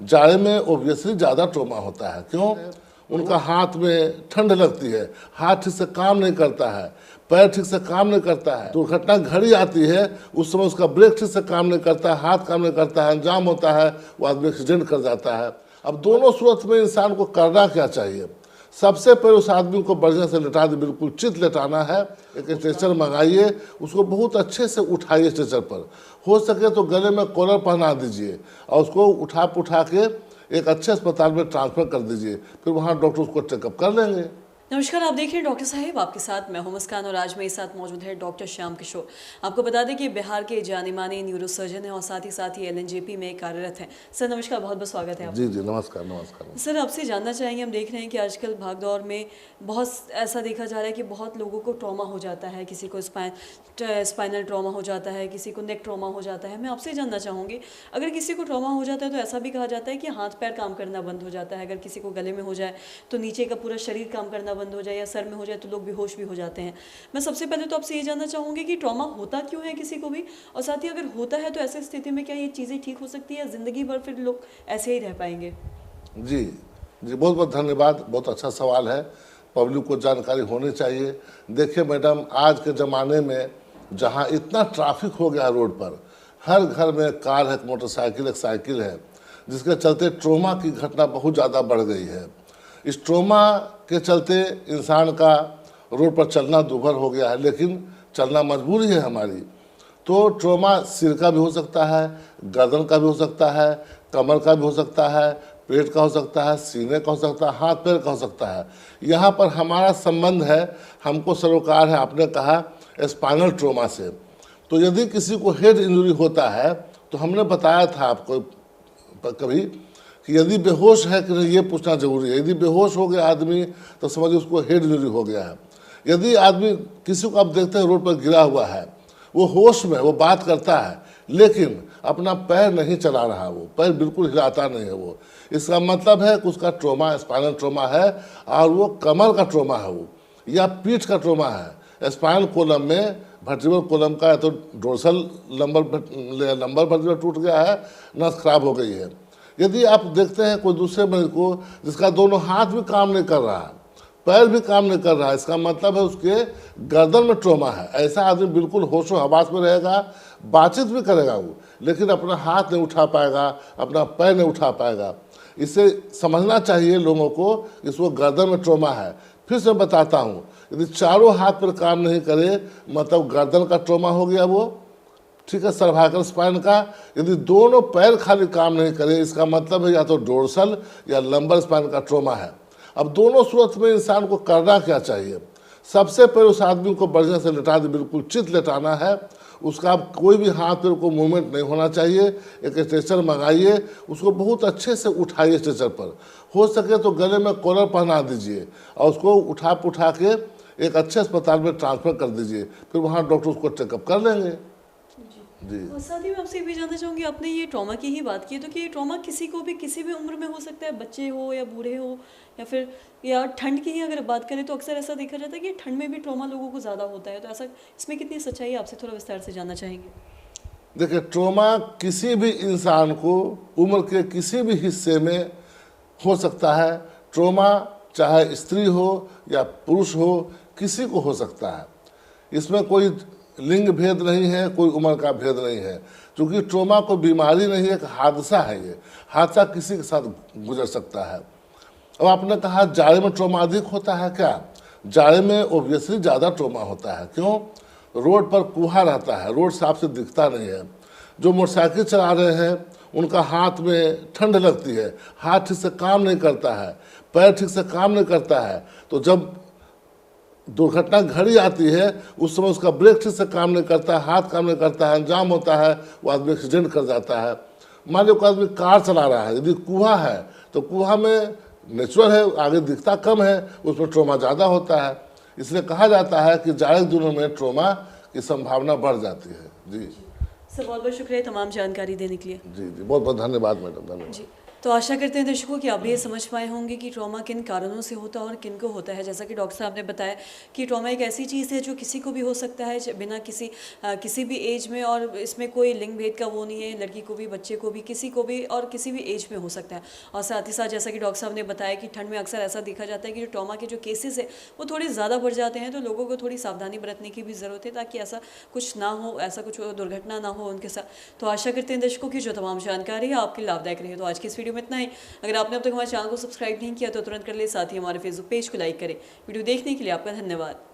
जाड़े में ओब्वियसली ज़्यादा ट्रॉमा होता है। क्यों? उनका हाथ में ठंड लगती है, हाथ ठीक से काम नहीं करता है, पैर ठीक से काम नहीं करता है, दुर्घटना घड़ी आती है उस समय उसका ब्रेक ठीक से काम नहीं करता है, हाथ काम नहीं करता है, अंजाम होता है, वो आदमी एक्सीडेंट कर जाता है। अब दोनों सूरत में इंसान को करना क्या चाहिए? सबसे पहले उस आदमी को बढ़िया से लेटा दे, बिल्कुल चित लेटाना है। एक स्ट्रेचर मंगाइए, उसको बहुत अच्छे से उठाइए स्ट्रेचर पर, हो सके तो गले में कॉलर पहना दीजिए और उसको उठा के एक अच्छे अस्पताल में ट्रांसफ़र कर दीजिए, फिर वहाँ डॉक्टर उसको चेकअप कर लेंगे। नमस्कार, आप देख रहे हैं डॉक्टर साहिब, आपके साथ मैं हूं मुस्कान और आज मेरे साथ मौजूद है डॉक्टर श्याम किशोर। आपको बता दें कि बिहार के जाने माने न्यूरोसर्जन हैं और साथ ही एलएनजेपी में कार्यरत हैं। सर नमस्कार, बहुत बहुत स्वागत है आपका। जी जी नमस्कार नमस्कार। सर आपसे जानना चाहेंगे, हम देख रहे हैं कि आजकल भागदौड़ में बहुत ऐसा देखा जा रहा है कि बहुत लोगों को ट्रॉमा हो जाता है, किसी को स्पाइनल ट्रॉमा हो जाता है, किसी को नेक ट्रॉमा हो जाता है। मैं आपसे जानना चाहूँगी, अगर किसी को ट्रॉमा हो जाता है तो ऐसा भी कहा जाता है कि हाथ पैर काम करना बंद हो जाता है, अगर किसी को गले में हो जाए तो नीचे का पूरा शरीर काम करना बंद हो जाए या सर में हो जाए तो लोग बेहोश भी हो जाते हैं। मैं सबसे पहले तो आपसे ये जानना चाहूँगी कि ट्रॉमा होता क्यों है किसी को भी, और साथ ही अगर होता है तो ऐसी स्थिति में क्या ये चीज़ें ठीक हो सकती है या ज़िंदगी भर फिर लोग ऐसे ही रह पाएंगे? जी जी बहुत बहुत धन्यवाद, बहुत अच्छा सवाल है। पब्लिक को जानकारी होनी चाहिए। देखिए मैडम, आज के ज़माने में जहाँ इतना ट्रैफिक हो गया रोड पर, हर घर में कार है, मोटरसाइकिल एक साइकिल है, जिसके चलते ट्रोमा की घटना बहुत ज़्यादा बढ़ गई है। इस ट्रोमा के चलते इंसान का रोड पर चलना दूभर हो गया है, लेकिन चलना मजबूरी है हमारी। तो ट्रोमा सिर का भी हो सकता है, गर्दन का भी हो सकता है, कमर का भी हो सकता है, पेट का हो सकता है, सीने का हो सकता है, हाथ पैर का हो सकता है। यहाँ पर हमारा संबंध है, हमको सरोकार है, आपने कहा स्पाइनल ट्रोमा से। तो यदि किसी को हेड इंजरी होता है तो हमने बताया था आपको कभी कि यदि बेहोश है कि नहीं ये पूछना जरूरी है। यदि बेहोश हो गया आदमी तो समझिए उसको हेड इंजरी हो गया है। यदि आदमी किसी को आप देखते हैं रोड पर गिरा हुआ है, वो होश में, वो बात करता है लेकिन अपना पैर नहीं चला रहा, वो पैर बिल्कुल हिलाता नहीं है, वो इसका मतलब है कि उसका ट्रोमा स्पाइनल ट्रोमा है और वो कमर का ट्रोमा है वो, या पीठ का ट्रोमा है। स्पाइनल कोलम में वर्टिब्रल कोलम का तो डोर्सल लंबर वर्टिब्रा टूट गया है, नस खराब हो गई है। यदि आप देखते हैं कोई दूसरे मरीज को जिसका दोनों हाथ भी काम नहीं कर रहा है, पैर भी काम नहीं कर रहा है, इसका मतलब है उसके गर्दन में ट्रोमा है। ऐसा आदमी बिल्कुल होशो हवास में रहेगा, बातचीत भी करेगा वो, लेकिन अपना हाथ नहीं उठा पाएगा, अपना पैर नहीं उठा पाएगा। इसे समझना चाहिए लोगों को, इसको गर्दन में ट्रोमा है। फिर से बताता हूँ, यदि चारों हाथ पर काम नहीं करे मतलब गर्दन का ट्रोमा हो गया वो, ठीक है, सर्वाइकल स्पाइन का। यदि दोनों पैर खाली काम नहीं करे इसका मतलब है या तो डोर्सल या लंबर स्पाइन का ट्रोमा है। अब दोनों सूरत में इंसान को करना क्या चाहिए? सबसे पहले उस आदमी को बढ़िया से लेटा दे, बिल्कुल चित लेटाना है। उसका कोई भी हाथ पैर को मूवमेंट नहीं होना चाहिए। एक स्ट्रेचर मंगाइए, उसको बहुत अच्छे से उठाइए स्ट्रेचर पर, हो सके तो गले में कॉलर पहना दीजिए और उसको उठा के एक अच्छे अस्पताल में ट्रांसफ़र कर दीजिए, फिर वहाँ डॉक्टर उसको चेकअप कर लेंगे। जी। और साथ ही मैं आपसे ये भी जानना चाहूँगी, आपने ये ट्रॉमा की ही बात की है, तो कि ये ट्रॉमा किसी को भी किसी भी उम्र में हो सकता है, बच्चे हो या बूढ़े हो, या फिर या ठंड की ही अगर बात करें तो अक्सर ऐसा देखा जाता है कि ठंड में भी ट्रॉमा लोगों को ज़्यादा होता है, तो ऐसा इसमें कितनी सच्चाई है, आपसे थोड़ा विस्तार से जानना चाहेंगे। देखिए, ट्रोमा किसी भी इंसान को उम्र के किसी भी हिस्से में हो सकता है। ट्रोमा चाहे स्त्री हो या पुरुष हो, किसी को हो सकता है। इसमें कोई लिंग भेद नहीं है, कोई उम्र का भेद नहीं है, क्योंकि ट्रोमा कोई बीमारी नहीं है, एक हादसा है। ये हादसा किसी के साथ गुजर सकता है। अब आपने कहा जाड़े में ट्रोमा अधिक होता है क्या? जाड़े में ओब्वियसली ज़्यादा ट्रोमा होता है। क्यों? रोड पर कुहा रहता है, रोड साफ से दिखता नहीं है। जो मोटरसाइकिल चला रहे हैं उनका हाथ में ठंड लगती है, हाथ ठीक से काम नहीं करता है, पैर ठीक से काम नहीं करता है। तो जब दुर्घटना घड़ी आती है उस समय उसका ब्रेक ठीक से काम नहीं करता है, हाथ काम नहीं करता है, अंजाम होता है, वो आदमी एक्सीडेंट कर जाता है। मान लो कोई आदमी कार चला रहा है, यदि कुआ है तो कुआ में नेचुरल है, आगे दिखता कम है, उसमें ट्रोमा ज़्यादा होता है। इसलिए कहा जाता है कि जाड़े दिनों में ट्रोमा की संभावना बढ़ जाती है। जी सर, बहुत बहुत शुक्रिया तमाम जानकारी देने के लिए। जी जी बहुत बहुत धन्यवाद मैडम, धन्यवाद। जी। तो आशा करते हैं दर्शकों कि आप भी ये समझ पाए होंगे कि ट्रॉमा किन कारणों से होता है और किन को होता है। जैसा कि डॉक्टर साहब ने बताया कि ट्रॉमा एक ऐसी चीज़ है जो किसी को भी हो सकता है बिना किसी भी एज में, और इसमें कोई लिंग भेद का वो नहीं है, लड़की को भी, बच्चे को भी, किसी को भी और किसी भी एज में हो सकता है। और साथ ही साथ जैसा कि डॉक्टर साहब ने बताया कि ठंड में अक्सर ऐसा देखा जाता है कि जो ट्रॉमा के जो केसेस है वो थोड़े ज़्यादा बढ़ जाते हैं, तो लोगों को थोड़ी सावधानी बरतने की भी ज़रूरत है ताकि ऐसा कुछ ना हो, ऐसा कुछ दुर्घटना ना हो उनके साथ। तो आशा करते हैं दर्शकों की जो तमाम जानकारी है आपके लाभदायक रही। तो आज की इस वीडियो में इतना ही। अगर आपने अब तक हमारे चैनल को सब्सक्राइब नहीं किया तो तुरंत कर ले, साथ ही हमारे फेसबुक पेज को लाइक करें। वीडियो देखने के लिए आपका धन्यवाद।